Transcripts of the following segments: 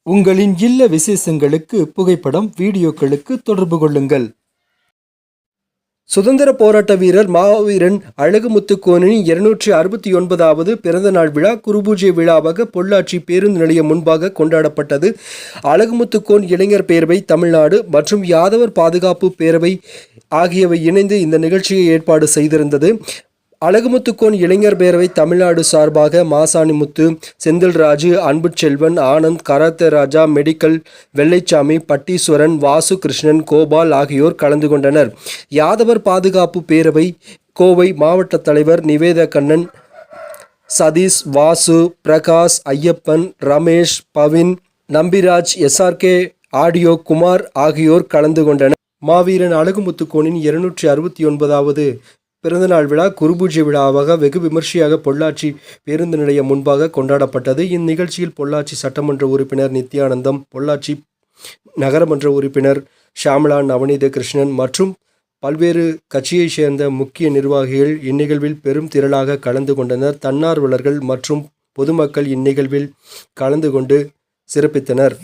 உங்களின் இல்ல விசேஷங்களுக்கு புகைப்படம், வீடியோக்களுக்கு தொடர்பு கொள்ளுங்கள். சுதந்திர போராட்ட வீரர் மாவீரன் அழகுமுத்துக்கோனின் 269வது பிறந்தநாள் விழா குருபூஜை விழாவாக பொள்ளாச்சி பேருந்து நிலையம் முன்பாக கொண்டாடப்பட்டது. அழகுமுத்துக்கோன் இளைஞர் பேரவை தமிழ்நாடு மற்றும் யாதவர் பாதுகாப்பு பேரவை ஆகியவை இணைந்து இந்த நிகழ்ச்சியை ஏற்பாடு செய்திருந்தது. அழகுமுத்துக்கோன் இளைஞர் பேரவை தமிழ்நாடு சார்பாக மாசாணிமுத்து, செந்தில்ராஜு, அன்புச்செல்வன், ஆனந்த், கராத்தே ராஜா, மெடிக்கல், வெள்ளைச்சாமி, பட்டீஸ்வரன், வாசு கிருஷ்ணன், கோபால் ஆகியோர் கலந்து கொண்டனர். யாதவர் பாதுகாப்பு பேரவை கோவை மாவட்ட தலைவர் நிவேதா கண்ணன், சதீஷ், வாசு, பிரகாஷ், ஐயப்பன், ரமேஷ், பவின், நம்பிராஜ், SRK ஆடியோ, குமார் ஆகியோர் கலந்து கொண்டனர். மாவீரன் அழகுமுத்துக்கோனின் 269வது பிறந்தநாள் விழா குருபூஜை விழாவாக வெகு விமர்சையாக பொள்ளாச்சி பேருந்து நிலையம் முன்பாக கொண்டாடப்பட்டது. இந்நிகழ்ச்சியில் பொள்ளாச்சி சட்டமன்ற உறுப்பினர் நித்யானந்தம், பொள்ளாச்சி நகரமன்ற உறுப்பினர் ஷாமலா, நவநீத கிருஷ்ணன் மற்றும் பல்வேறு கட்சியைச் சேர்ந்த முக்கிய நிர்வாகிகள் இந்நிகழ்வில் பெரும் திரளாக கலந்து கொண்டனர். தன்னார்வலர்கள் மற்றும் பொதுமக்கள் இந்நிகழ்வில் கலந்து கொண்டு சிறப்பித்தனர்.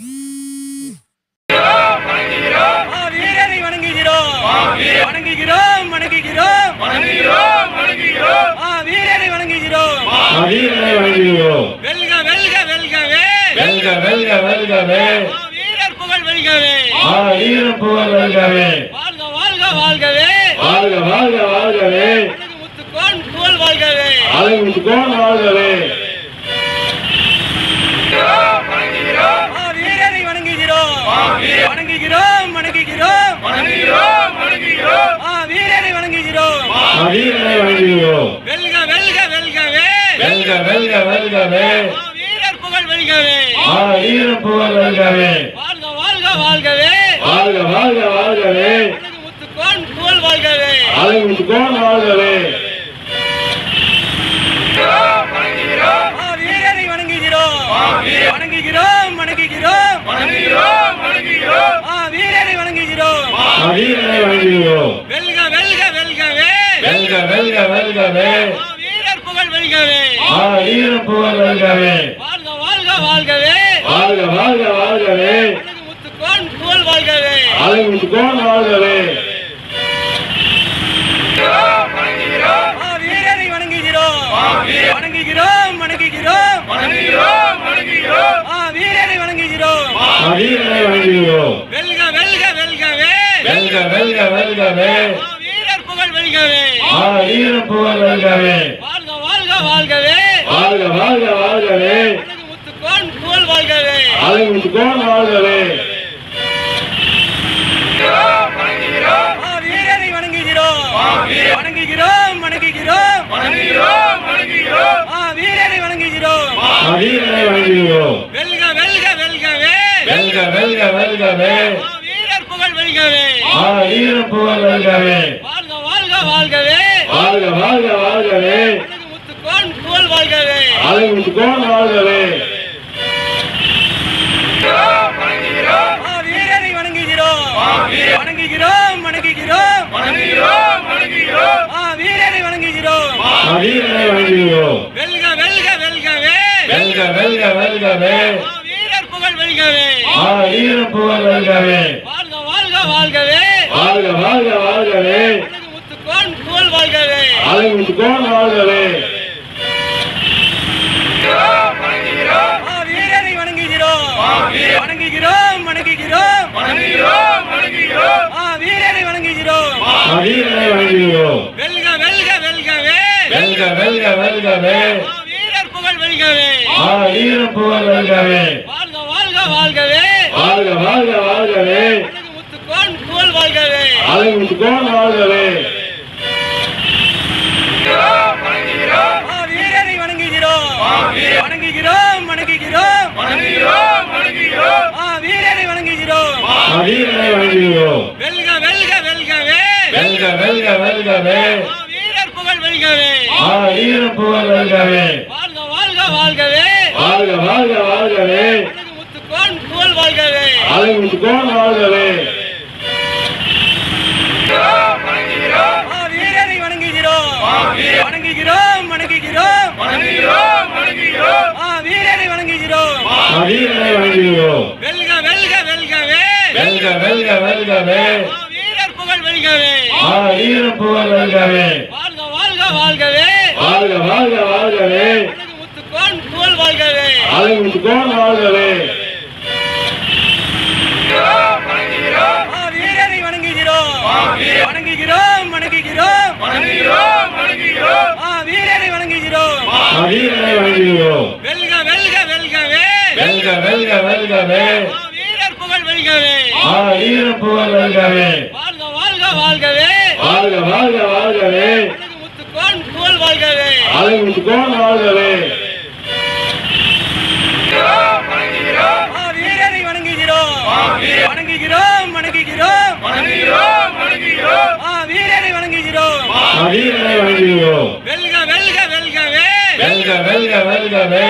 வீரரை வணங்குகிறோம். வெல்க வெல்கவே வீரர் புகழ் வெல்கவே வீரர் புகழ் வெல்கவே வாழ்க வாழ்க வாழ்கவே வாழ்க வாழ்க வாழ்கவே அழகுமுத்துக்கோன் புகழ் வாழ்கவே அழகுமுத்துக்கோன் வாழ்கவே வீரரை வணங்குகிறோம் வணங்குகிறோம் வணங்குகிறோம் வணங்குகிறோம் வணங்குகிறோம் வீரரை வணங்குகிறோம் வீரரை வணங்குகிறோம் வெல்க வெல்க வெல்கவே வெல்க வெல்க வெல்கவே வீரர் புகழ் வெல்கவே வீரர் புகழ் வெல்கவே வாழ்க வாழ்க வாழ்கவே வாழ்க வாழ்க வாழ்கவே அழகுமுத்துக்கோன் புகழ் வாழ்கவே அழகுமுத்துக்கோன் வாழ்கவே வீரரை வணங்குகிறோம் வணங்குகிறோம் வணங்குகிறோம் வணங்குகிறோம் வணங்குகிறோம் வீரரை வணங்குகிறோம் வீரரை வணங்குகிறோம் வெல்க வெல்க வெல்கவே வெல்க வெல்க வெல்கவே